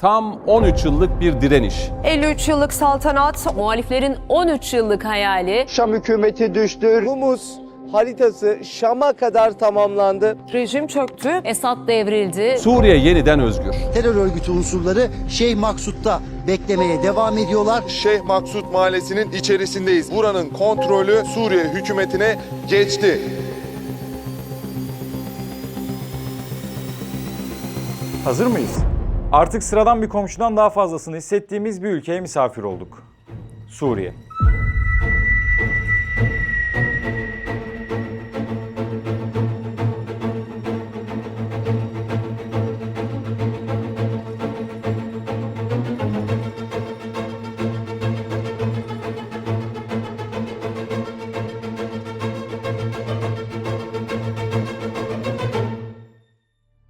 Tam 13 yıllık bir direniş. 53 yıllık saltanat, Muhaliflerin 13 yıllık hayali, Şam hükümeti düştü. Humus haritası Şam'a kadar tamamlandı. rejim çöktü. Esad devrildi. Suriye yeniden özgür. Terör örgütü unsurları Şeyh Maksut'ta beklemeye devam ediyorlar. Şeyh Maksut Mahallesi'nin içerisindeyiz. Buranın kontrolü Suriye hükümetine geçti. Hazır mıyız? Artık sıradan bir komşudan daha fazlasını hissettiğimiz bir ülkeye misafir olduk. Suriye.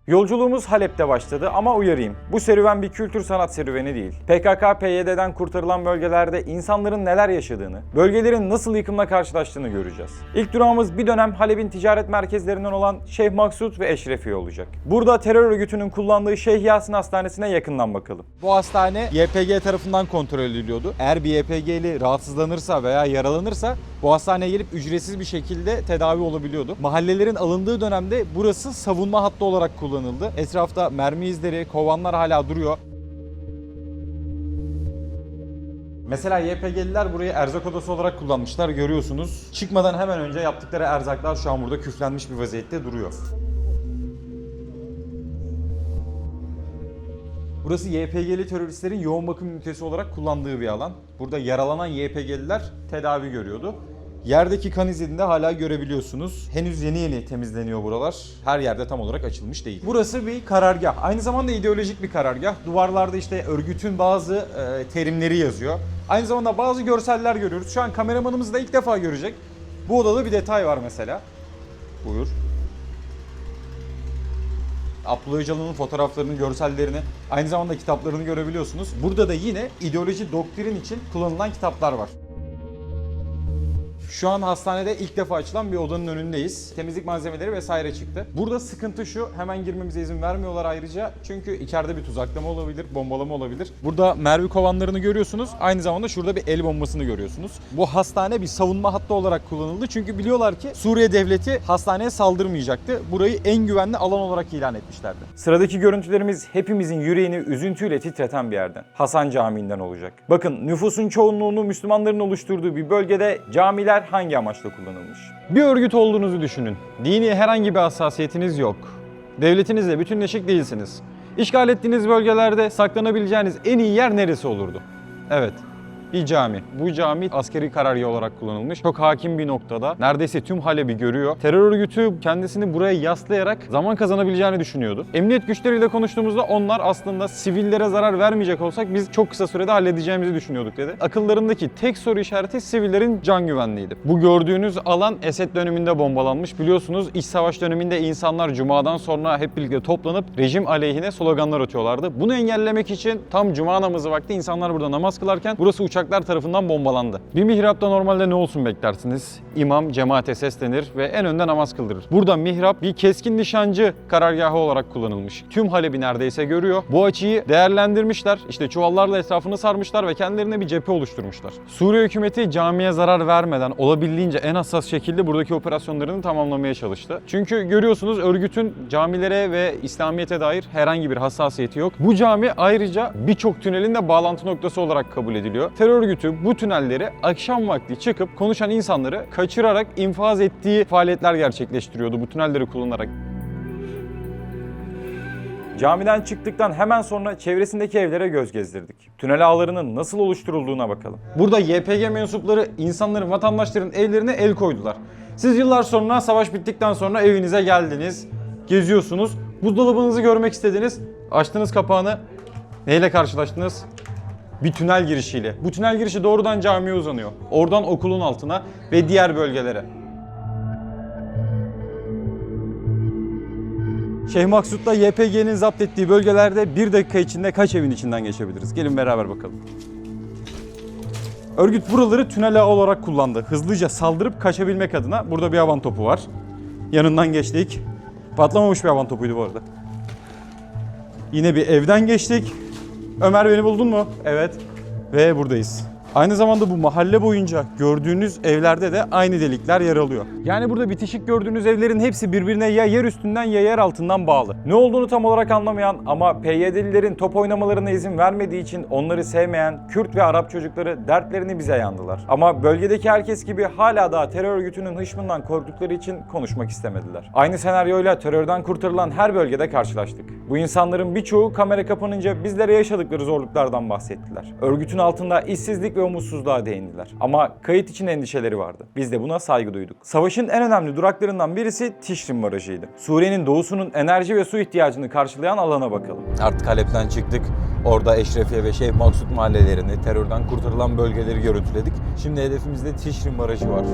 Yolculuğumuz Halep'te başladı ama uyarayım. Bu serüven bir kültür sanat serüveni değil. PKK-PYD'den kurtarılan bölgelerde insanların neler yaşadığını, bölgelerin nasıl yıkımla karşılaştığını göreceğiz. İlk durağımız bir dönem Halep'in ticaret merkezlerinden olan Şeyh Maksut ve Eşrefiye olacak. Burada terör örgütünün kullandığı Şeyh Yasin Hastanesi'ne yakından bakalım. Bu hastane YPG tarafından kontrol ediliyordu. Eğer bir YPG'li rahatsızlanırsa veya yaralanırsa bu hastaneye gelip ücretsiz bir şekilde tedavi olabiliyordu. Mahallelerin alındığı dönemde burası savunma hattı olarak kullanıldı. Etrafta mermi izleri, kovanlar hala duruyor. Mesela YPG'liler burayı erzak odası olarak kullanmışlar, görüyorsunuz. Çıkmadan hemen önce yaptıkları erzaklar şu an burada küflenmiş bir vaziyette duruyor. Burası YPG'li teröristlerin yoğun bakım ünitesi olarak kullandığı bir alan. Burada yaralanan YPG'liler tedavi görüyordu. Yerdeki kan izini de hala görebiliyorsunuz. Henüz yeni yeni temizleniyor buralar. Her yerde tam olarak açılmış değil. Burası bir karargah. Aynı zamanda ideolojik bir karargah. Duvarlarda işte örgütün bazı terimleri yazıyor. Aynı zamanda bazı görseller görüyoruz. Şu an kameramanımız da ilk defa görecek. Bu odada bir detay var mesela. Buyur. Abdullah Öcalan'ın fotoğraflarını, görsellerini, aynı zamanda kitaplarını görebiliyorsunuz. Burada da yine ideoloji, doktrin için kullanılan kitaplar var. Şu an hastanede ilk defa açılan bir odanın önündeyiz. Temizlik malzemeleri vesaire çıktı. Burada sıkıntı şu, hemen girmemize izin vermiyorlar ayrıca. Çünkü içeride bir tuzaklama olabilir, bombalama olabilir. Burada mermi kovanlarını görüyorsunuz. Aynı zamanda şurada bir el bombasını görüyorsunuz. Bu hastane bir savunma hattı olarak kullanıldı. Çünkü biliyorlar ki Suriye devleti hastaneye saldırmayacaktı. Burayı en güvenli alan olarak ilan etmişlerdi. Sıradaki görüntülerimiz hepimizin yüreğini üzüntüyle titreten bir yerden. Hasan Camii'nden olacak. Bakın, nüfusun çoğunluğunu Müslümanların oluşturduğu bir bölgede camiler hangi amaçla kullanılmış? Bir örgüt olduğunuzu düşünün. Dini herhangi bir hassasiyetiniz yok. Devletinizle bütünleşik değilsiniz. İşgal ettiğiniz bölgelerde saklanabileceğiniz en iyi yer neresi olurdu? Evet, bir cami. Bu cami askeri karargah olarak kullanılmış. Çok hakim bir noktada. Neredeyse tüm Halep'i görüyor. Terör örgütü kendisini buraya yaslayarak zaman kazanabileceğini düşünüyordu. Emniyet güçleriyle konuştuğumuzda onlar aslında sivillere zarar vermeyecek olsak biz çok kısa sürede halledeceğimizi düşünüyorduk dedi. Akıllarındaki tek soru işareti sivillerin can güvenliğiydi. Bu gördüğünüz alan Esed döneminde bombalanmış. Biliyorsunuz iç savaş döneminde insanlar Cuma'dan sonra hep birlikte toplanıp rejim aleyhine sloganlar atıyorlardı. Bunu engellemek için tam Cuma namazı vakti insanlar burada namaz kılarken burası uçaklar tarafından bombalandı. Bir mihrapta normalde ne olsun beklersiniz? İmam cemaate seslenir ve en önde namaz kıldırır. Burada mihrap bir keskin nişancı karargahı olarak kullanılmış. Tüm Halep'i neredeyse görüyor. Bu açıyı değerlendirmişler. İşte çuvallarla etrafını sarmışlar ve kendilerine bir cephe oluşturmuşlar. Suriye hükümeti camiye zarar vermeden olabildiğince en hassas şekilde buradaki operasyonlarını tamamlamaya çalıştı. Çünkü görüyorsunuz örgütün camilere ve İslamiyet'e dair herhangi bir hassasiyeti yok. Bu cami ayrıca birçok tünelin de bağlantı noktası olarak kabul ediliyor. Terör örgütü bu tünelleri akşam vakti çıkıp konuşan insanları kaçırarak infaz ettiği faaliyetler gerçekleştiriyordu bu tünelleri kullanarak. Camiden çıktıktan hemen sonra çevresindeki evlere göz gezdirdik. Tünel ağlarının nasıl oluşturulduğuna bakalım. Burada YPG mensupları insanların, vatandaşların evlerine el koydular. Siz yıllar sonra, savaş bittikten sonra evinize geldiniz, geziyorsunuz, buzdolabınızı görmek istediniz, açtınız kapağını, neyle karşılaştınız? Bir tünel girişiyle. Bu tünel girişi doğrudan camiye uzanıyor. Oradan okulun altına ve diğer bölgelere. Şeyh Maksut'ta YPG'nin zapt ettiği bölgelerde 1 dakika içinde kaç evin içinden geçebiliriz? Gelin beraber bakalım. Örgüt buraları tünel ağı olarak kullandı. Hızlıca saldırıp kaçabilmek adına. Burada bir havan topu var. Yanından geçtik. Patlamamış bir havan topuydu bu arada. Yine bir evden geçtik. Ömer beni buldun mu? Evet. Ve buradayız. Aynı zamanda bu mahalle boyunca gördüğünüz evlerde de aynı delikler yer alıyor. Yani burada bitişik gördüğünüz evlerin hepsi birbirine ya yer üstünden ya yer altından bağlı. Ne olduğunu tam olarak anlamayan ama PYD'lilerin top oynamalarına izin vermediği için onları sevmeyen Kürt ve Arap çocukları dertlerini bize yandılar. Ama bölgedeki herkes gibi hala daha terör örgütünün hışmından korktukları için konuşmak istemediler. Aynı senaryoyla terörden kurtarılan her bölgede karşılaştık. Bu insanların birçoğu kamera kapanınca bizlere yaşadıkları zorluklardan bahsettiler. Örgütün altında işsizlik ve umutsuzluğa değindiler. Ama kayıt için endişeleri vardı. Biz de buna saygı duyduk. Savaşın en önemli duraklarından birisi Tişrin Barajı'ydı. Suriye'nin doğusunun enerji ve su ihtiyacını karşılayan alana bakalım. Artık Halep'ten çıktık. Orada Eşrefiye ve Şeyh Maksut mahallelerini, terörden kurtarılan bölgeleri görüntüledik. Şimdi hedefimizde Tişrin Barajı var.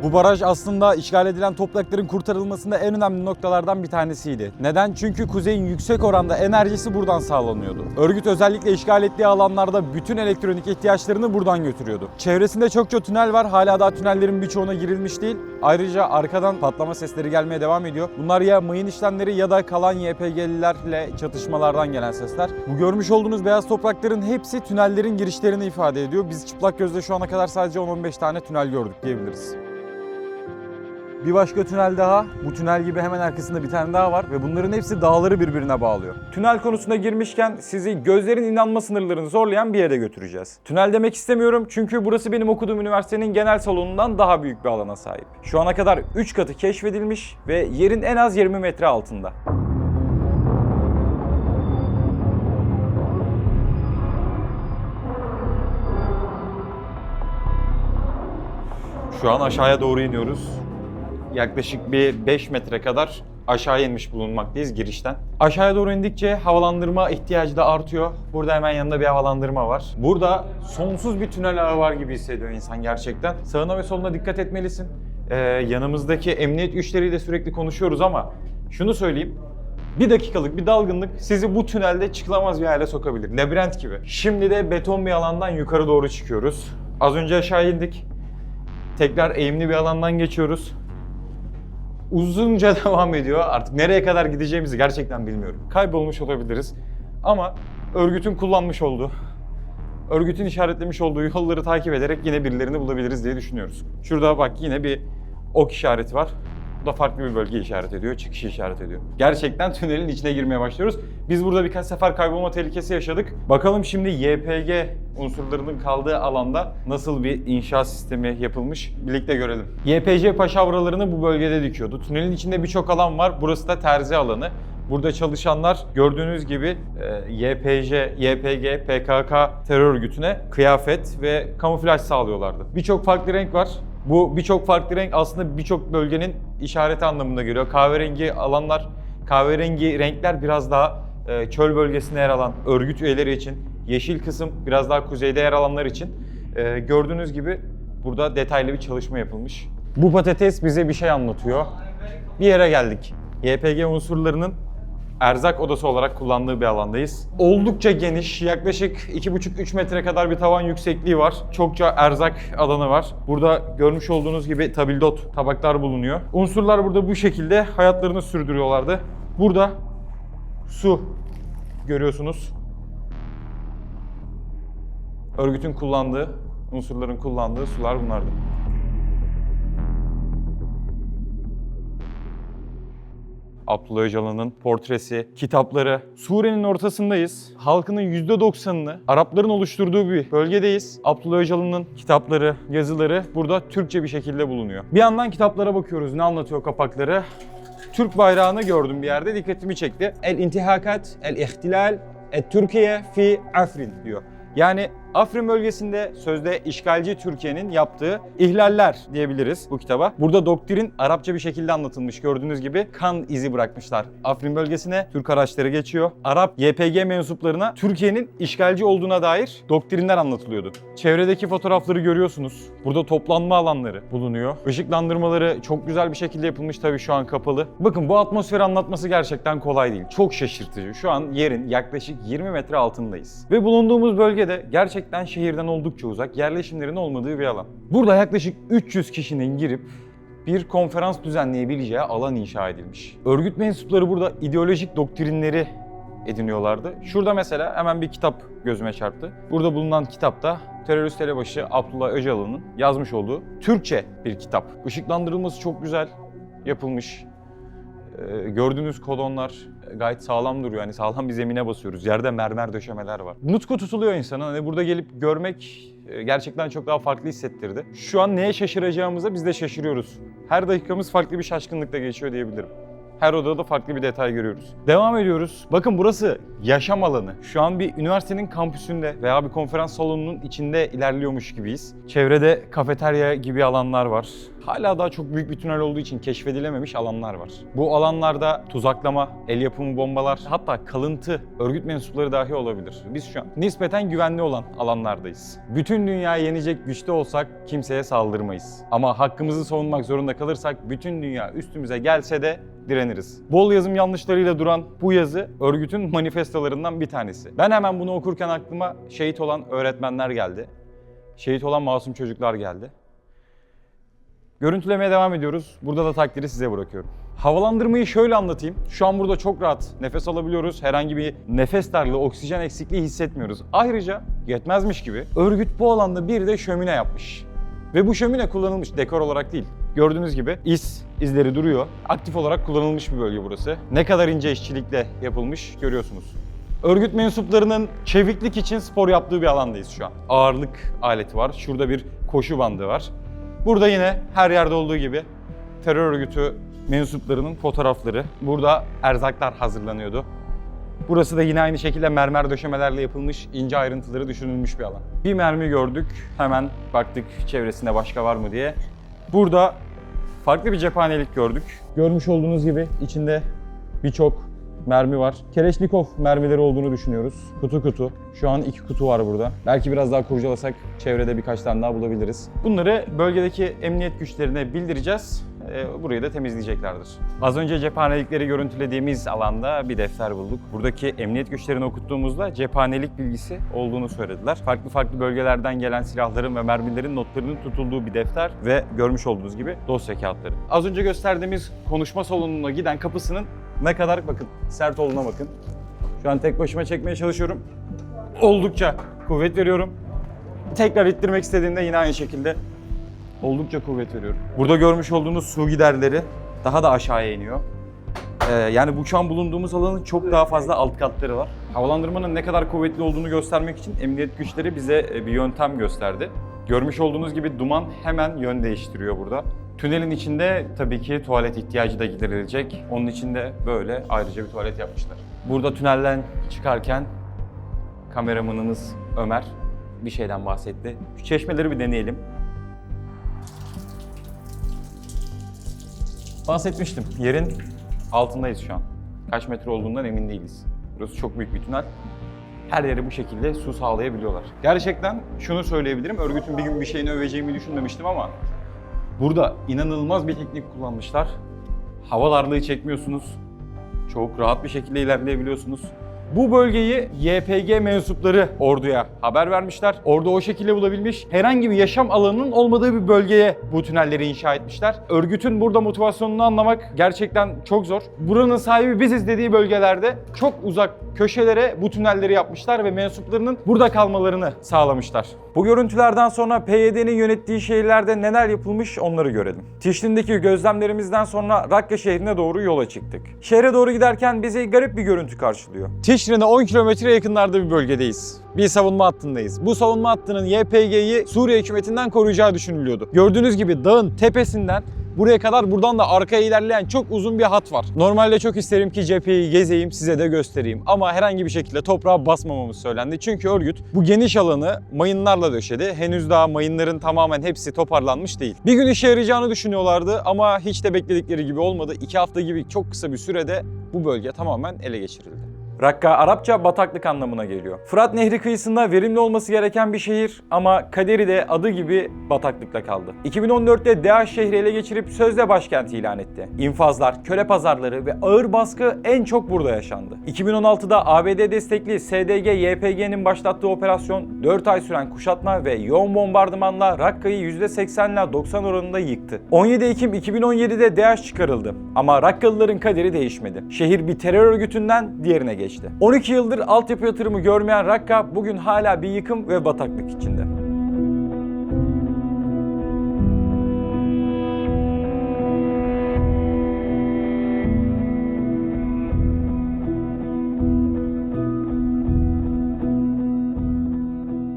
Bu baraj aslında işgal edilen toprakların kurtarılmasında en önemli noktalardan bir tanesiydi. Neden? Çünkü kuzeyin yüksek oranda enerjisi buradan sağlanıyordu. Örgüt özellikle işgal ettiği alanlarda bütün elektronik ihtiyaçlarını buradan götürüyordu. Çevresinde çokça tünel var. Hala daha tünellerin birçoğuna girilmiş değil. Ayrıca arkadan patlama sesleri gelmeye devam ediyor. Bunlar ya mayın işlemleri ya da kalan YPG'lilerle çatışmalardan gelen sesler. Bu görmüş olduğunuz beyaz toprakların hepsi tünellerin girişlerini ifade ediyor. Biz çıplak gözle şu ana kadar sadece 10-15 tane tünel gördük diyebiliriz. Bir başka tünel daha. Bu tünel gibi hemen arkasında bir tane daha var ve bunların hepsi dağları birbirine bağlıyor. Tünel konusuna girmişken sizi gözlerin inanma sınırlarını zorlayan bir yere götüreceğiz. Tünel demek istemiyorum çünkü burası benim okuduğum üniversitenin genel salonundan daha büyük bir alana sahip. Şu ana kadar 3 katı keşfedilmiş ve yerin en az 20 metre altında. Şu an aşağıya doğru iniyoruz. Yaklaşık bir 5 metre kadar aşağı inmiş bulunmaktayız girişten. Aşağıya doğru indikçe havalandırma ihtiyacı da artıyor. Burada hemen yanında bir havalandırma var. Burada sonsuz bir tünel ağı var gibi hissediyor insan gerçekten. Sağına ve soluna dikkat etmelisin. Yanımızdaki emniyet güçleriyle sürekli konuşuyoruz ama şunu söyleyeyim. Bir dakikalık bir dalgınlık sizi bu tünelde çıkılamaz bir hale sokabilir. Labirent gibi. Şimdi de beton bir alandan yukarı doğru çıkıyoruz. Az önce aşağı indik. Tekrar eğimli bir alandan geçiyoruz. Uzunca devam ediyor. Artık nereye kadar gideceğimizi gerçekten bilmiyorum. Kaybolmuş olabiliriz. Ama örgütün kullanmış olduğu, örgütün işaretlemiş olduğu yolları takip ederek yine birilerini bulabiliriz diye düşünüyoruz. Şurada bak yine bir ok işareti var. Bu da farklı bir bölge işaret ediyor, çıkışı işaret ediyor. Gerçekten tünelin içine girmeye başlıyoruz. Biz burada birkaç sefer kaybolma tehlikesi yaşadık. Bakalım şimdi YPG unsurlarının kaldığı alanda nasıl bir inşaat sistemi yapılmış birlikte görelim. YPG paşavralarını bu bölgede dikiyordu. Tünelin içinde birçok alan var. Burası da terzi alanı. Burada çalışanlar gördüğünüz gibi YPG, PKK terör örgütüne kıyafet ve kamuflaj sağlıyorlardı. Birçok farklı renk var. Bu birçok farklı renk aslında birçok bölgenin işareti anlamında geliyor. Kahverengi alanlar, kahverengi renkler biraz daha çöl bölgesinde yer alan örgüt üyeleri için. Yeşil kısım biraz daha kuzeyde yer alanlar için. Gördüğünüz gibi burada detaylı bir çalışma yapılmış. Bu patates bize bir şey anlatıyor. Bir yere geldik. YPG unsurlarının erzak odası olarak kullandığı bir alandayız. Oldukça geniş, yaklaşık 2,5-3 metre kadar bir tavan yüksekliği var. Çokça erzak alanı var. Burada görmüş olduğunuz gibi tabildot tabaklar bulunuyor. Unsurlar burada bu şekilde hayatlarını sürdürüyorlardı. Burada su görüyorsunuz. Örgütün kullandığı, unsurların kullandığı sular bunlardı. Abdullah Öcalan'ın portresi, kitapları. Suriye'nin ortasındayız. Halkının %90'ını Arapların oluşturduğu bir bölgedeyiz. Abdullah Öcalan'ın kitapları, yazıları burada Türkçe bir şekilde bulunuyor. Bir yandan kitaplara bakıyoruz. Ne anlatıyor kapakları? Türk bayrağını gördüm bir yerde. Dikkatimi çekti. El-İntihakat, El-İhtilal, El-Türkiye fi Afrin diyor. Yani Afrin bölgesinde sözde işgalci Türkiye'nin yaptığı ihlaller diyebiliriz bu kitaba. Burada doktrin Arapça bir şekilde anlatılmış. Gördüğünüz gibi kan izi bırakmışlar. Afrin bölgesine Türk araçları geçiyor. Arap YPG mensuplarına Türkiye'nin işgalci olduğuna dair doktrinler anlatılıyordu. Çevredeki fotoğrafları görüyorsunuz. Burada toplanma alanları bulunuyor. Işıklandırmaları çok güzel bir şekilde yapılmış, tabii şu an kapalı. Bakın bu atmosferi anlatması gerçekten kolay değil. Çok şaşırtıcı. Şu an yerin yaklaşık 20 metre altındayız. Ve bulunduğumuz bölgede gerçekten şehirden oldukça uzak, yerleşimlerin olmadığı bir alan. Burada yaklaşık 300 kişinin girip bir konferans düzenleyebileceği alan inşa edilmiş. Örgüt mensupları burada ideolojik doktrinleri ediniyorlardı. Şurada mesela hemen bir kitap gözüme çarptı. Burada bulunan kitapta terörist elebaşı Abdullah Öcalan'ın yazmış olduğu Türkçe bir kitap. Işıklandırılması çok güzel yapılmış. Gördüğünüz kolonlar gayet sağlam duruyor. Yani sağlam bir zemine basıyoruz. Yerde mermer döşemeler var. Nutku tutuluyor insana. Hani burada gelip görmek gerçekten çok daha farklı hissettirdi. Şu an neye şaşıracağımıza biz de şaşırıyoruz. Her dakikamız farklı bir şaşkınlıkla geçiyor diyebilirim. Her odada farklı bir detay görüyoruz. Devam ediyoruz. Bakın burası yaşam alanı. Şu an bir üniversitenin kampüsünde veya bir konferans salonunun içinde ilerliyormuş gibiyiz. Çevrede kafeterya gibi alanlar var. Hala daha çok büyük bir tünel olduğu için keşfedilememiş alanlar var. Bu alanlarda tuzaklama, el yapımı bombalar, hatta kalıntı örgüt mensupları dahi olabilir. Biz şu an nispeten güvenli olan alanlardayız. Bütün dünyayı yenecek güçte olsak kimseye saldırmayız. Ama hakkımızı savunmak zorunda kalırsak bütün dünya üstümüze gelse de direniriz. Bol yazım yanlışlarıyla duran bu yazı örgütün manifestolarından bir tanesi. Ben hemen bunu okurken aklıma şehit olan öğretmenler geldi. Şehit olan masum çocuklar geldi. Görüntülemeye devam ediyoruz. Burada da takdiri size bırakıyorum. Havalandırmayı şöyle anlatayım. Şu an burada çok rahat nefes alabiliyoruz. Herhangi bir nefes darlığı, oksijen eksikliği hissetmiyoruz. Ayrıca yetmezmiş gibi örgüt bu alanda bir de şömine yapmış. Ve bu şömine kullanılmış, dekor olarak değil. Gördüğünüz gibi izleri duruyor. Aktif olarak kullanılmış bir bölge burası. Ne kadar ince işçilikle yapılmış görüyorsunuz. Örgüt mensuplarının çeviklik için spor yaptığı bir alandayız şu an. Ağırlık aleti var. Şurada bir koşu bandı var. Burada yine her yerde olduğu gibi terör örgütü mensuplarının fotoğrafları. Burada erzaklar hazırlanıyordu. Burası da yine aynı şekilde mermer döşemelerle yapılmış, ince ayrıntıları düşünülmüş bir alan. Bir mermi gördük, hemen baktık çevresinde başka var mı diye. Burada farklı bir cephanelik gördük. Görmüş olduğunuz gibi içinde birçok mermi var. Kereşnikov mermileri olduğunu düşünüyoruz. Kutu kutu. Şu an 2 kutu var burada. Belki biraz daha kurcalasak çevrede birkaç tane daha bulabiliriz. Bunları bölgedeki emniyet güçlerine bildireceğiz. Burayı da temizleyeceklerdir. Az önce cephanelikleri görüntülediğimiz alanda bir defter bulduk. Buradaki emniyet güçlerini okuttuğumuzda cephanelik bilgisi olduğunu söylediler. Farklı bölgelerden gelen silahların ve mermilerin notlarının tutulduğu bir defter ve görmüş olduğunuz gibi dosya kağıtları. Az önce gösterdiğimiz konuşma salonuna giden kapısının ne kadar, bakın, sert olduğuna bakın. Şu an tek başıma çekmeye çalışıyorum. Oldukça kuvvet veriyorum. Tekrar ittirmek istediğimde yine aynı şekilde oldukça kuvvet veriyorum. Burada görmüş olduğunuz su giderleri daha da aşağıya iniyor. Yani bu şu an bulunduğumuz alanın çok daha fazla alt katları var. Havalandırmanın ne kadar kuvvetli olduğunu göstermek için emniyet güçleri bize bir yöntem gösterdi. Görmüş olduğunuz gibi duman hemen yön değiştiriyor burada. Tünelin içinde tabii ki tuvalet ihtiyacı da giderilecek. Onun için de böyle ayrıca bir tuvalet yapmışlar. Burada tünelden çıkarken kameramanımız Ömer bir şeyden bahsetti. Şu çeşmeleri bir deneyelim. Bahsetmiştim. Yerin altındayız şu an. Kaç metre olduğundan emin değiliz. Burası çok büyük bir tünel. Her yere bu şekilde su sağlayabiliyorlar. Gerçekten şunu söyleyebilirim. Örgütün bir gün bir şeyini öveceğimi düşünmemiştim ama burada inanılmaz bir teknik kullanmışlar. Hava darlığı çekmiyorsunuz. Çok rahat bir şekilde ilerleyebiliyorsunuz. Bu bölgeyi YPG mensupları orduya haber vermişler. Ordu o şekilde bulabilmiş. Herhangi bir yaşam alanının olmadığı bir bölgeye bu tünelleri inşa etmişler. Örgütün burada motivasyonunu anlamak gerçekten çok zor. Buranın sahibi biziz dediği bölgelerde çok uzak köşelere bu tünelleri yapmışlar ve mensuplarının burada kalmalarını sağlamışlar. Bu görüntülerden sonra PYD'nin yönettiği şehirlerde neler yapılmış onları görelim. Tişlin'deki gözlemlerimizden sonra Rakka şehrine doğru yola çıktık. Şehre doğru giderken bizi garip bir görüntü karşılıyor. Tişlin'e 10 kilometre yakınlarda bir bölgedeyiz. Bir savunma hattındayız. Bu savunma hattının YPG'yi Suriye hükümetinden koruyacağı düşünülüyordu. Gördüğünüz gibi dağın tepesinden buraya kadar, buradan da arkaya ilerleyen çok uzun bir hat var. Normalde çok isterim ki cepheyi gezeyim, size de göstereyim. Ama herhangi bir şekilde toprağa basmamamız söylendi. Çünkü örgüt bu geniş alanı mayınlarla döşedi. Henüz daha mayınların tamamen hepsi toparlanmış değil. Bir gün işe yarayacağını düşünüyorlardı ama hiç de bekledikleri gibi olmadı. 2 hafta gibi çok kısa bir sürede bu bölge tamamen ele geçirildi. Rakka Arapça bataklık anlamına geliyor. Fırat Nehri kıyısında verimli olması gereken bir şehir ama kaderi de adı gibi bataklıkta kaldı. 2014'te DAEŞ şehri ele geçirip sözde başkent ilan etti. İnfazlar, köle pazarları ve ağır baskı en çok burada yaşandı. 2016'da ABD destekli SDG-YPG'nin başlattığı operasyon 4 ay süren kuşatma ve yoğun bombardımanla Rakka'yı %80 ile 90 oranında yıktı. 17 Ekim 2017'de DAEŞ çıkarıldı ama Rakkalıların kaderi değişmedi. Şehir bir terör örgütünden diğerine geçti. 12 yıldır altyapı yatırımı görmeyen Rakka bugün hala bir yıkım ve bataklık içinde.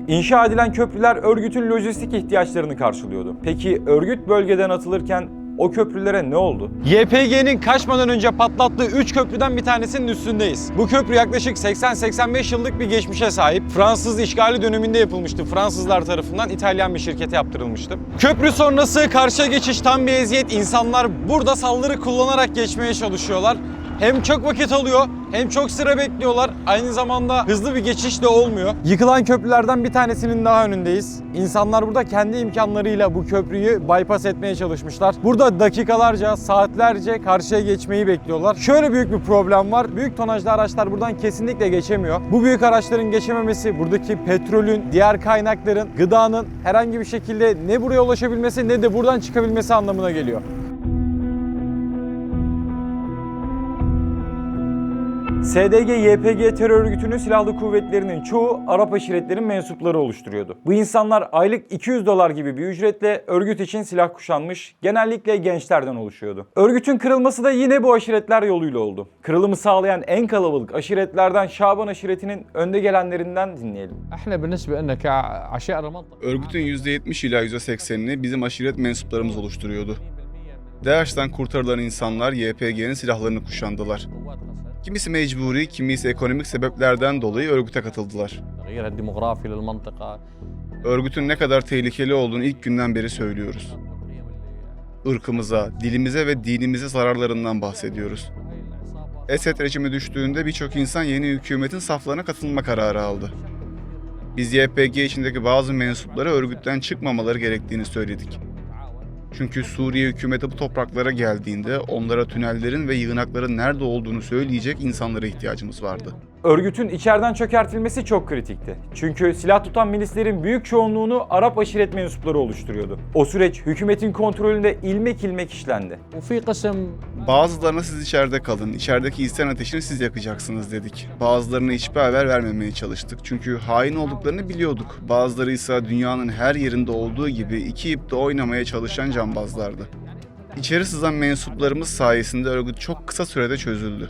İnşa edilen köprüler örgütün lojistik ihtiyaçlarını karşılıyordu. Peki örgüt bölgeden atılırken o köprülere ne oldu? YPG'nin kaçmadan önce patlattığı 3 köprüden bir tanesinin üstündeyiz. Bu köprü yaklaşık 80-85 yıllık bir geçmişe sahip. Fransız işgali döneminde yapılmıştı. Fransızlar tarafından İtalyan bir şirkete yaptırılmıştı. Köprü sonrası karşıya geçiş tam bir eziyet. İnsanlar burada saldırı kullanarak geçmeye çalışıyorlar. Hem çok vakit alıyor, hem çok sıra bekliyorlar. Aynı zamanda hızlı bir geçiş de olmuyor. Yıkılan köprülerden bir tanesinin daha önündeyiz. İnsanlar burada kendi imkanlarıyla bu köprüyü bypass etmeye çalışmışlar. Burada dakikalarca, saatlerce karşıya geçmeyi bekliyorlar. Şöyle büyük bir problem var. Büyük tonajlı araçlar buradan kesinlikle geçemiyor. Bu büyük araçların geçememesi buradaki petrolün, diğer kaynakların, gıdanın herhangi bir şekilde ne buraya ulaşabilmesi ne de buradan çıkabilmesi anlamına geliyor. SDG-YPG terör örgütünün silahlı kuvvetlerinin çoğu Arap aşiretlerin mensupları oluşturuyordu. Bu insanlar aylık $200 gibi bir ücretle örgüt için silah kuşanmış, genellikle gençlerden oluşuyordu. Örgütün kırılması da yine bu aşiretler yoluyla oldu. Kırılımı sağlayan en kalabalık aşiretlerden Şaban aşiretinin önde gelenlerinden dinleyelim. Örgütün %70 ila %80'ini bizim aşiret mensuplarımız oluşturuyordu. DAEŞ'ten kurtarılan insanlar YPG'nin silahlarını kuşandılar. Kimisi mecburi, kimisi ekonomik sebeplerden dolayı örgüte katıldılar. Örgütün ne kadar tehlikeli olduğunu ilk günden beri söylüyoruz. Irkımıza, dilimize ve dinimize zararlarından bahsediyoruz. Esed rejimi düştüğünde birçok insan yeni hükümetin saflarına katılma kararı aldı. Biz YPG içindeki bazı mensuplara örgütten çıkmamaları gerektiğini söyledik. Çünkü Suriye hükümeti bu topraklara geldiğinde onlara tünellerin ve yığınakların nerede olduğunu söyleyecek insanlara ihtiyacımız vardı. Örgütün içeriden çökertilmesi çok kritikti. Çünkü silah tutan milislerin büyük çoğunluğunu Arap aşiret mensupları oluşturuyordu. O süreç hükümetin kontrolünde ilmek ilmek işlendi. Bazılarına siz içeride kalın, içerideki isyan ateşini siz yakacaksınız dedik. Bazılarına hiçbir haber vermemeye çalıştık. Çünkü hain olduklarını biliyorduk. Bazıları ise dünyanın her yerinde olduğu gibi iki ipte oynamaya çalışan cambazlardı. İçeri sızan mensuplarımız sayesinde örgüt çok kısa sürede çözüldü.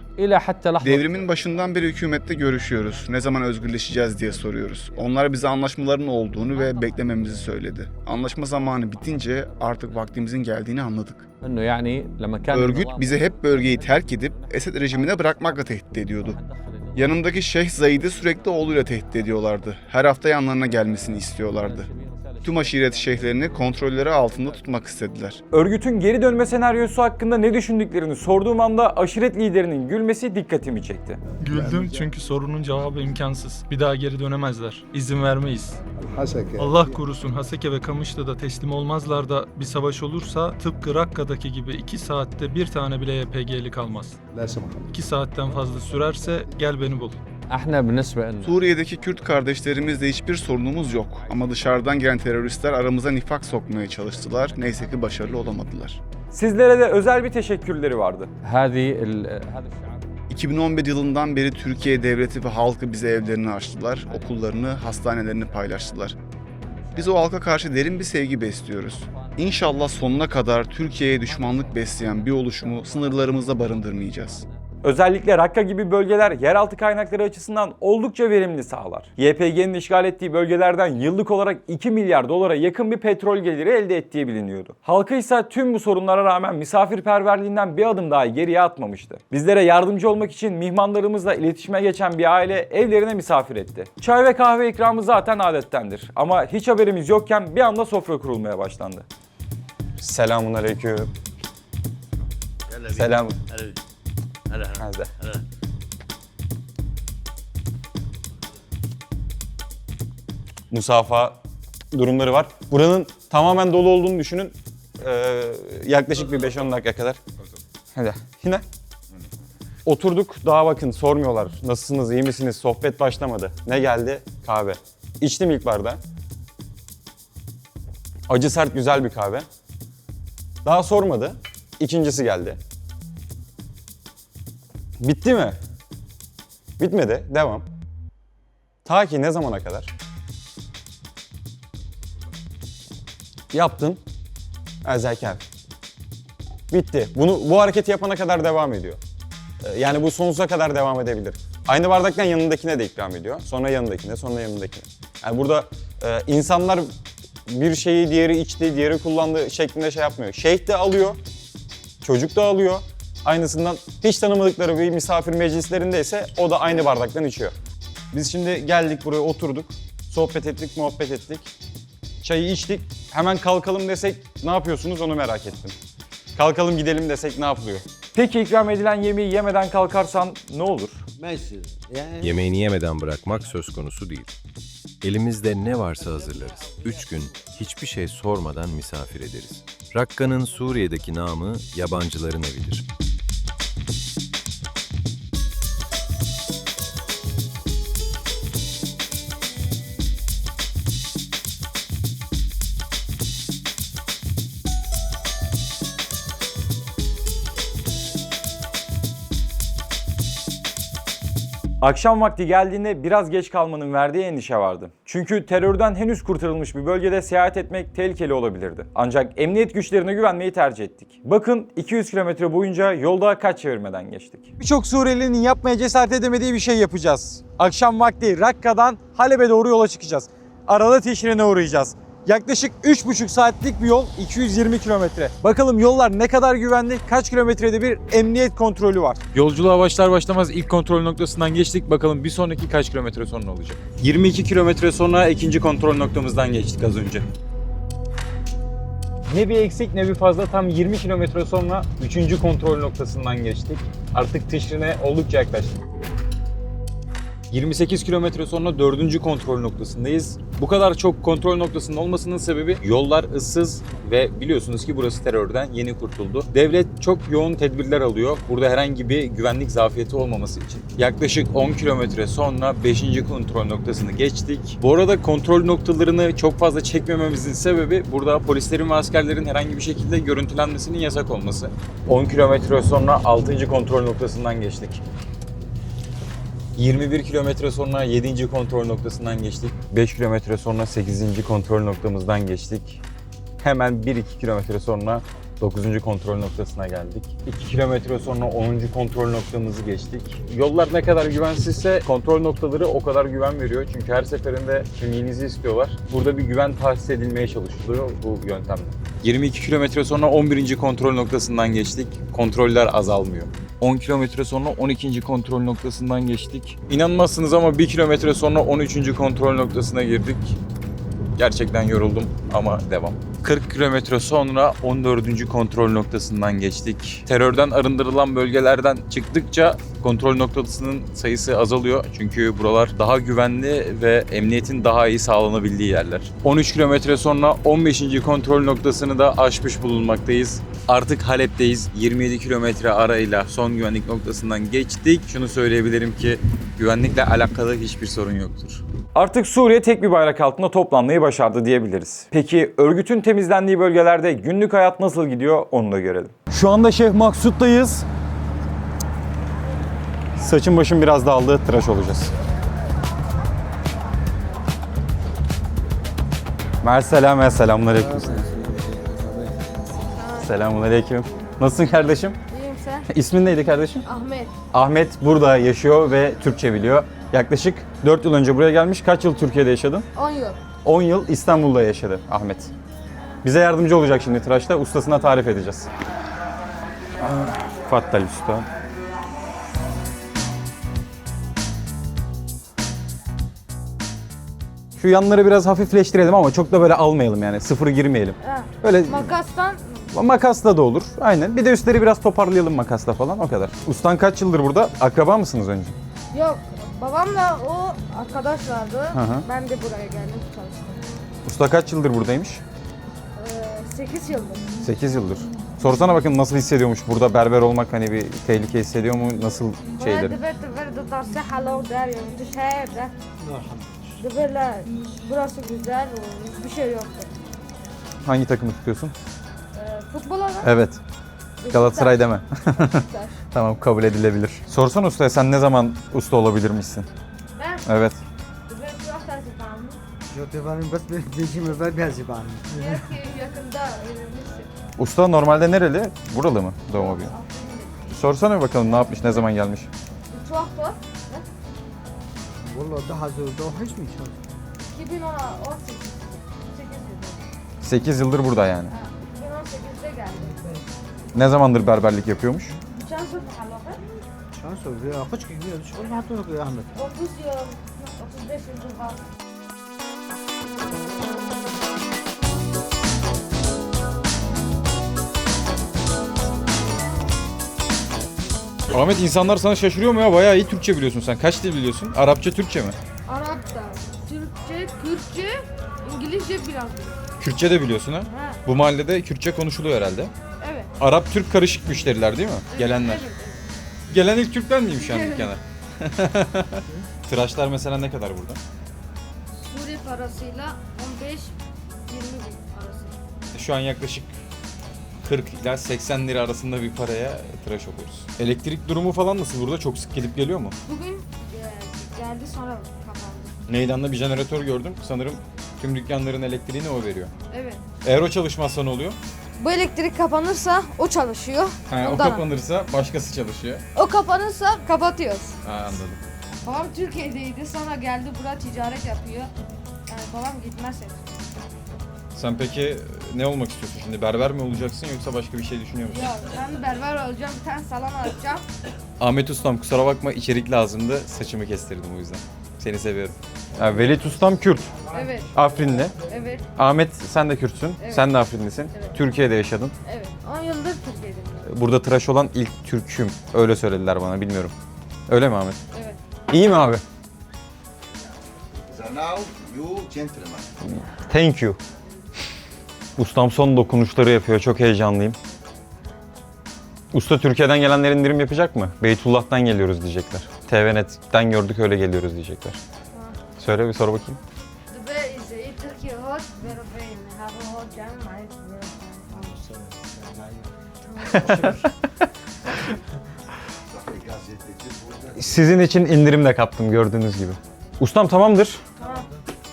Devrimin başından beri hükümette görüşüyoruz. Ne zaman özgürleşeceğiz diye soruyoruz. Onlar bize anlaşmaların olduğunu ve beklememizi söyledi. Anlaşma zamanı bitince artık vaktimizin geldiğini anladık. Örgüt bizi hep bölgeyi terk edip Esed rejimine bırakmakla tehdit ediyordu. Yanımdaki Şeyh Zayid'i sürekli oğluyla tehdit ediyorlardı. Her hafta yanlarına gelmesini istiyorlardı. Tüm aşiret şeyhlerini kontrolleri altında tutmak istediler. Örgütün geri dönme senaryosu hakkında ne düşündüklerini sorduğum anda aşiret liderinin gülmesi dikkatimi çekti. Güldüm çünkü sorunun cevabı imkansız. Bir daha geri dönemezler. İzin vermeyiz. Allah korusun Haseke ve Kamışlı'da teslim olmazlar da bir savaş olursa tıpkı Rakka'daki gibi 2 saatte bir tane bile YPG'li kalmaz. 2 saatten fazla sürerse gel beni bul. Suriye'deki Kürt kardeşlerimizle hiçbir sorunumuz yok. Ama dışarıdan gelen teröristler aramıza nifak sokmaya çalıştılar. Neyse ki başarılı olamadılar. Sizlere de özel bir teşekkürleri vardı. 2011 yılından beri Türkiye devleti ve halkı bize evlerini açtılar, okullarını, hastanelerini paylaştılar. Biz o halka karşı derin bir sevgi besliyoruz. İnşallah sonuna kadar Türkiye'ye düşmanlık besleyen bir oluşumu sınırlarımızda barındırmayacağız. Özellikle Rakka gibi bölgeler yeraltı kaynakları açısından oldukça verimli sahalar. YPG'nin işgal ettiği bölgelerden yıllık olarak 2 milyar dolara yakın bir petrol geliri elde ettiği biliniyordu. Halkı ise tüm bu sorunlara rağmen misafirperverliğinden bir adım daha geriye atmamıştı. Bizlere yardımcı olmak için mihmanlarımızla iletişime geçen bir aile evlerine misafir etti. Çay ve kahve ikramı zaten adettendir. Ama hiç haberimiz yokken bir anda sofra kurulmaya başlandı. Selamun aleyküm. Selam. musafaha durumları var. Buranın tamamen dolu olduğunu düşünün. Yaklaşık bir 5-10 dakika kadar. Hadi yine. Oturduk, daha bakın sormuyorlar. Nasılsınız, iyi misiniz? Sohbet başlamadı. Ne geldi? Kahve. İçtim ilk bardağı. Acı sert güzel bir kahve. Daha sormadı. İkincisi geldi. Bitti mi? Bitmedi. Devam. Ta ki ne zamana kadar? Yaptın. Zeker. Bitti. Bu hareketi yapana kadar devam ediyor. Yani bu sonsuza kadar devam edebilir. Aynı bardaktan yanındakine de ikram ediyor. Sonra yanındakine, sonra yanındakine. Yani burada insanlar bir şeyi diğeri içti, diğeri kullandı şeklinde şey yapmıyor. Şeyh de alıyor, çocuk da alıyor. Aynısından hiç tanımadıkları bir misafir meclislerinde ise o da aynı bardaktan içiyor. Biz şimdi geldik buraya oturduk, sohbet ettik, muhabbet ettik. Çayı içtik, hemen kalkalım desek ne yapıyorsunuz onu merak ettim. Kalkalım gidelim desek ne yapılıyor? Peki ikram edilen yemeği yemeden kalkarsan ne olur? Yemeğini yemeden bırakmak söz konusu değil. Elimizde ne varsa hazırlarız. 3 gün hiçbir şey sormadan misafir ederiz. Rakka'nın Suriye'deki namı yabancıların evidir. Akşam vakti geldiğinde biraz geç kalmanın verdiği endişe vardı. Çünkü terörden henüz kurtarılmış bir bölgede seyahat etmek tehlikeli olabilirdi. Ancak emniyet güçlerine güvenmeyi tercih ettik. Bakın 200 kilometre boyunca yolda kaç çevirmeden geçtik. Birçok Suriyelinin yapmaya cesaret edemediği bir şey yapacağız. Akşam vakti Rakka'dan Halep'e doğru yola çıkacağız. Arada Teşrin'e uğrayacağız. Yaklaşık 3,5 saatlik bir yol, 220 kilometre. Bakalım yollar ne kadar güvenli, kaç kilometrede bir emniyet kontrolü var. Yolculuğa başlar başlamaz ilk kontrol noktasından geçtik. Bakalım bir sonraki kaç kilometre sonra olacak. 22 kilometre sonra ikinci kontrol noktamızdan geçtik az önce. Ne bir eksik ne bir fazla, tam 20 kilometre sonra 3. kontrol noktasından geçtik. Artık Teşrin'e oldukça yaklaştık. 28 kilometre sonra 4. kontrol noktasındayız. Bu kadar çok kontrol noktasının olmasının sebebi yollar ıssız ve biliyorsunuz ki burası terörden yeni kurtuldu. Devlet çok yoğun tedbirler alıyor. Burada herhangi bir güvenlik zafiyeti olmaması için. Yaklaşık 10 kilometre sonra 5. kontrol noktasını geçtik. Bu arada kontrol noktalarını çok fazla çekmememizin sebebi burada polislerin ve askerlerin herhangi bir şekilde görüntülenmesinin yasak olması. 10 kilometre sonra 6. kontrol noktasından geçtik. 21 kilometre sonra 7. kontrol noktasından geçtik. 5 kilometre sonra 8. kontrol noktamızdan geçtik. Hemen 1-2 kilometre sonra 9. kontrol noktasına geldik. 2 kilometre sonra 10. kontrol noktamızı geçtik. Yollar ne kadar güvensizse kontrol noktaları o kadar güven veriyor. Çünkü her seferinde kimliğinizi istiyorlar. Burada bir güven tahsis edilmeye çalışılıyor bu yöntemle. 22 kilometre sonra 11. kontrol noktasından geçtik. Kontroller azalmıyor. 10 kilometre sonra 12. kontrol noktasından geçtik. İnanmazsınız ama 1 kilometre sonra 13. kontrol noktasına girdik. Gerçekten yoruldum ama devam. 40 kilometre sonra 14. kontrol noktasından geçtik. Terörden arındırılan bölgelerden çıktıkça kontrol noktasının sayısı azalıyor. Çünkü buralar daha güvenli ve emniyetin daha iyi sağlanabildiği yerler. 13 kilometre sonra 15. kontrol noktasını da aşmış bulunmaktayız. Artık Halep'teyiz. 27 kilometre arayla son güvenlik noktasından geçtik. Şunu söyleyebilirim ki güvenlikle alakalı hiçbir sorun yoktur. Artık Suriye tek bir bayrak altında toplanmayı başardı diyebiliriz. Peki örgütün temizlendiği bölgelerde günlük hayat nasıl gidiyor onu da görelim. Şu anda Şeyh Maksut'tayız. Saçım başım biraz dağıldı, tıraş olacağız. Merselam, selamünaleyküm. Selamünaleyküm. Nasılsın kardeşim? İyiyim sen? İsmin neydi kardeşim? Ahmet. Ahmet burada yaşıyor ve Türkçe biliyor. Yaklaşık 4 yıl önce buraya gelmiş. Kaç yıl Türkiye'de yaşadın? 10 yıl. 10 yıl İstanbul'da yaşadı Ahmet. Bize yardımcı olacak şimdi tıraşta. Ustasına tarif edeceğiz. Fattal usta. Şu yanları biraz hafifleştirelim ama çok da böyle almayalım yani. Sıfır girmeyelim. Böyle Makastan makasla da olur. Aynen. Bir de üstleri biraz toparlayalım makasla falan o kadar. Ustan kaç yıldır burada? Akraba mısınız önce? yok. Babamla o arkadaşlardı. hı. Ben de buraya geldim çalıştım. Usta kaç yıldır buradaymış? 8 yıldır. 8 yıldır. Sorsana bakın nasıl hissediyormuş burada berber olmak, hani bir tehlike hissediyor mu, nasıl şeyleri? Burası güzel, bir şey yoktu. Hangi takımı tutuyorsun? Futbol olarak Evet. Galatasaray deme. Beşiktaş. Tamam, kabul edilebilir. Sorsana ustaya, sen ne zaman usta olabilirmişsin? Ben Evet. belki yakında evlenirsin. Usta normalde nereli? Buralı mı doğma büyüme? Sorsana bakalım ne yapmış, ne zaman gelmiş? Çok da. Vallahi daha zor da hiç mi 2018. 8 yıldır burada yani. 2018'de geldim. Ne zamandır berberlik yapıyormuş? Şans oldu halaka. Şans oldu ya. Kaç gün gidiyor? Şu an hatun okuyor Ahmet. 30 yıl, 35 yıl var. Ahmet, insanlar sana şaşırıyor mu ya? Bayağı iyi Türkçe biliyorsun sen. Kaç dil biliyorsun? Arapça, Türkçe mi? Arapça, Türkçe, Kürtçe, İngilizce biraz biliyorum. Kürtçe de biliyorsun ha? Ha, Bu mahallede Kürtçe konuşuluyor herhalde. evet. Arap-Türk karışık müşteriler değil mi? Gelenler. Evet. Gelen ilk Türkler miyim şu an dükkana? Tıraşlar mesela ne kadar burada? Suriye parasıyla 15-20 bin arası. Şu an yaklaşık 40 ila 80 lira arasında bir paraya tıraş oluyoruz. Elektrik durumu falan nasıl burada? Çok sık gidip geliyor mu? Bugün geldi sonra kapandı. Meydanda bir jeneratör gördüm. Sanırım tüm dükkanların elektriğini o veriyor. Evet. Eğer o çalışmazsa ne oluyor? Bu elektrik kapanırsa o çalışıyor. O kapanırsa başkası çalışıyor. O kapanırsa kapatıyoruz. Anladım. Babam Türkiye'deydi, sonra geldi buraya ticaret yapıyor. Yani babam gitmezse. Sen peki ne olmak istiyorsun şimdi? Berber mi olacaksın yoksa başka bir şey düşünüyor musun? Yok, ben berber olacağım, bir tane salon açacağım. Ahmet Ustam, kusura bakma, içerik lazımdı. Saçımı kestirdim o yüzden. Seni seviyorum. Ya, Velit Ustam Kürt. Evet, Afrinli. evet, Ahmet, sen de Kürtsün. Evet. Sen de Afrinlisin. Evet. Türkiye'de yaşadın. evet. 10 yıldır Türkiye'deyim. Burada tıraş olan ilk Türk'üm. Öyle söylediler bana, bilmiyorum. Öyle mi Ahmet? Evet. İyi mi abi? Now you gentleman. Thank you. Ustam son dokunuşları yapıyor. Çok heyecanlıyım. Usta, Türkiye'den gelenler indirim yapacak mı? Beytullah'tan geliyoruz diyecekler. TVNet'ten gördük, öyle geliyoruz diyecekler. Söyle, bir sor bakayım. Dubai is a Turkey hot, very very have a hot jam, Sizin için indirim de kaptım gördüğünüz gibi. Ustam tamamdır. Tamam.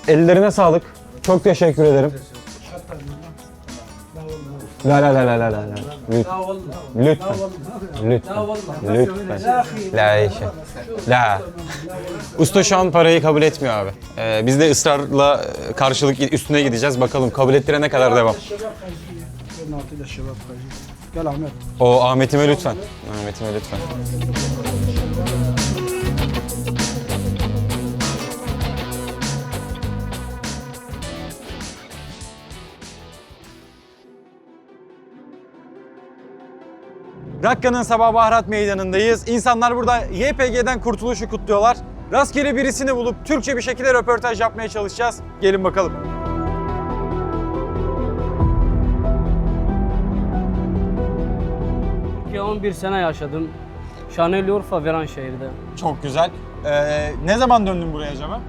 Ellerine sağlık. Çok teşekkür ederim. La la la la la la. Lütfen. Lütfen. Lütfen. La işe. La. Usta şu an parayı kabul etmiyor abi. Biz de ısrarla karşılık üstüne gideceğiz. Bakalım kabul ettirene kadar devam. O Ahmet'ime lütfen. Ahmet'ime lütfen. Rakka'nın Sabah Baharat Meydanı'ndayız. İnsanlar burada YPG'den kurtuluşu kutluyorlar. Rastgele birisini bulup Türkçe bir şekilde röportaj yapmaya çalışacağız. Gelin bakalım. Türkiye 11 sene yaşadım. Şanlıurfa Viranşehir'de. Çok güzel. Ne zaman döndün buraya acaba?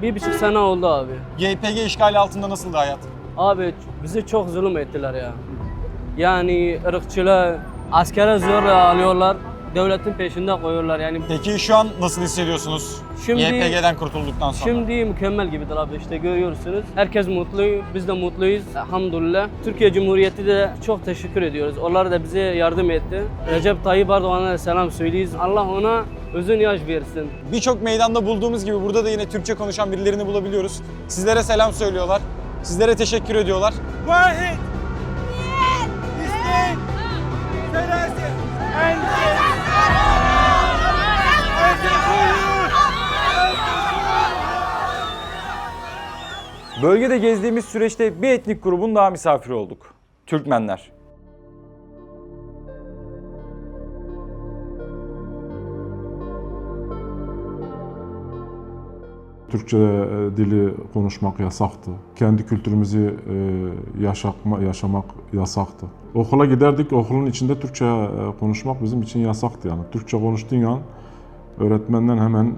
1,5 sene oldu abi. YPG işgali altında nasıldı hayat? Abi bizi çok zulüm ettiler ya. Yani ırkçılığa, askere zorla alıyorlar. Devletin peşinde koyuyorlar yani. Peki şu an nasıl hissediyorsunuz? Şimdi- YPG'den kurtulduktan sonra. Şimdi mükemmel gibidir abi, işte görüyorsunuz. Herkes mutlu, biz de mutluyuz elhamdülillah. Türkiye Cumhuriyeti de çok teşekkür ediyoruz. Onlar da bize yardım etti. Recep Tayyip Erdoğan'a da selam söyleyiz. Allah ona uzun yaş versin. Birçok meydanda bulduğumuz gibi burada da yine Türkçe konuşan birilerini bulabiliyoruz. Sizlere selam söylüyorlar. Sizlere teşekkür ediyorlar. Vahid! Bölgede gezdiğimiz süreçte bir etnik grubun daha misafiri olduk. Türkmenler. Türkçe dili konuşmak yasaktı. Kendi kültürümüzü yaşamak yasaktı. Okula giderdik, okulun içinde Türkçe konuşmak bizim için yasaktı yani. Türkçe konuştuğun an öğretmenden hemen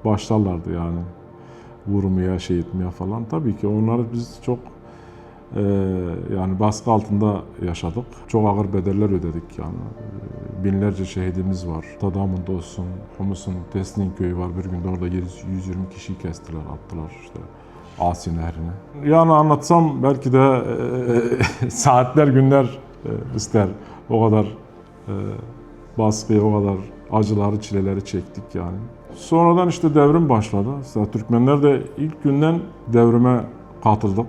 başlarlardı yani. Vurmaya, şey etmeye falan. Tabii ki onları biz çok yani baskı altında yaşadık. Çok ağır bedeller ödedik yani. Binlerce şehidimiz var. Tadamında olsun, Humus'un Tesnin köyü var. Bir günde orada 120 kişiyi kestiler, attılar işte Asi Nehri'ne. Yani anlatsam belki de saatler, günler ister. O kadar baskıyı, o kadar acıları, çileleri çektik yani. Sonradan işte devrim başladı. Türkmenler de ilk günden devrime katıldık.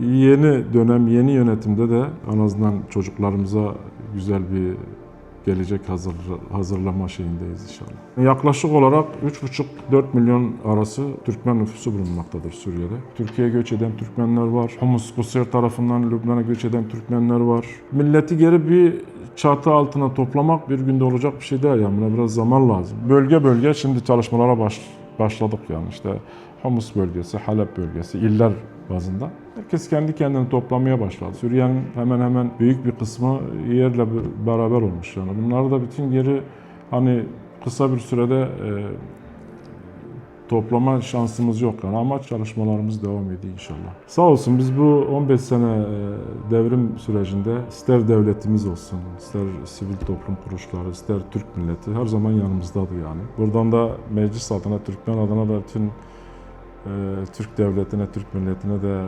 Yeni dönem, yeni yönetimde de en azından çocuklarımıza güzel bir gelecek hazırlama şeyindeyiz inşallah. Yaklaşık olarak 3,5-4 milyon arası Türkmen nüfusu bulunmaktadır Suriye'de. Türkiye'ye göç eden Türkmenler var. Humus, Kuseyr tarafından Lübnan'a göç eden Türkmenler var. Milleti geri bir çatı altına toplamak bir günde olacak bir şey değil yani. Buna biraz zaman lazım. Bölge bölge şimdi çalışmalara başladık yani işte Humus bölgesi, Halep bölgesi, iller bazında. Herkes kendi kendini toplamaya başladı. Suriye'nin hemen hemen büyük bir kısmı yerle beraber olmuş yani. Bunları da bütün geri hani kısa bir sürede toplama şansımız yok yani ama çalışmalarımız devam ediyor inşallah. Sağ olsun biz bu 15 sene devrim sürecinde ister devletimiz olsun, ister sivil toplum kuruluşları, ister Türk milleti her zaman yanımızdadır yani. Buradan da meclis adına, Türkmen adına da bütün Türk devletine, Türk milletine de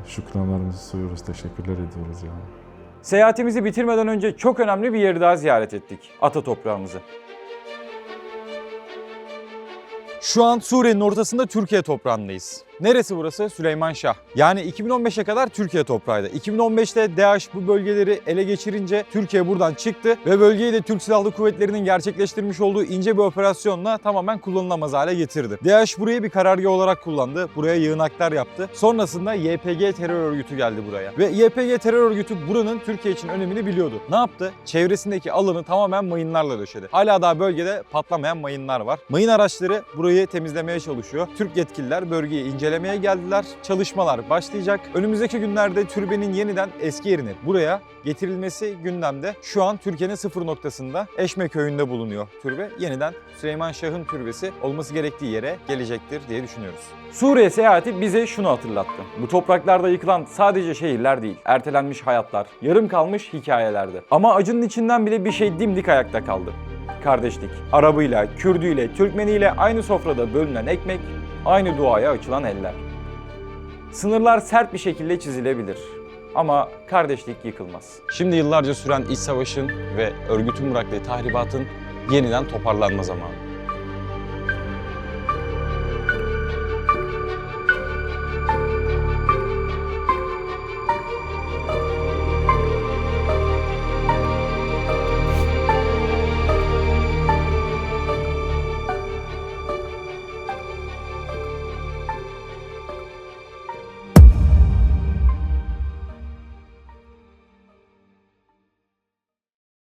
şükranlarımızı sunuyoruz, teşekkürler ediyoruz yani. Seyahatimizi bitirmeden önce çok önemli bir yeri daha ziyaret ettik. Ata toprağımızı. Şu an Suriye'nin ortasında Türkiye toprağındayız. Neresi burası? Süleymanşah. Yani 2015'e kadar Türkiye toprağıydı. 2015'te DAEŞ bu bölgeleri ele geçirince Türkiye buradan çıktı ve bölgeyi de Türk Silahlı Kuvvetleri'nin gerçekleştirmiş olduğu ince bir operasyonla tamamen kullanılamaz hale getirdi. DAEŞ burayı bir karargah olarak kullandı. Buraya yığınaklar yaptı. Sonrasında YPG terör örgütü geldi buraya. Ve YPG terör örgütü buranın Türkiye için önemini biliyordu. Ne yaptı? Çevresindeki alanı tamamen mayınlarla döşedi. Hala daha bölgede patlamayan mayınlar var. Mayın araçları burayı temizlemeye çalışıyor. Türk yetkililer bölgeyi incelemeye geldiler. Çalışmalar başlayacak. Önümüzdeki günlerde türbenin yeniden eski yerine buraya getirilmesi gündemde. Şu an Türkiye'nin sıfır noktasında Eşme köyünde bulunuyor türbe. Yeniden Süleymanşah'ın türbesi olması gerektiği yere gelecektir diye düşünüyoruz. Suriye seyahati bize şunu hatırlattı. Bu topraklarda yıkılan sadece şehirler değil, ertelenmiş hayatlar, yarım kalmış hikayelerdi. Ama acının içinden bile bir şey dimdik ayakta kaldı. Kardeşlik. Arabıyla, Kürdüyle, Türkmeniyle aynı sofrada bölünen ekmek, aynı duaya açılan eller. Sınırlar sert bir şekilde çizilebilir ama kardeşlik yıkılmaz. Şimdi yıllarca süren iç savaşın ve örgütün bıraktığı tahribatın yeniden toparlanma zamanı.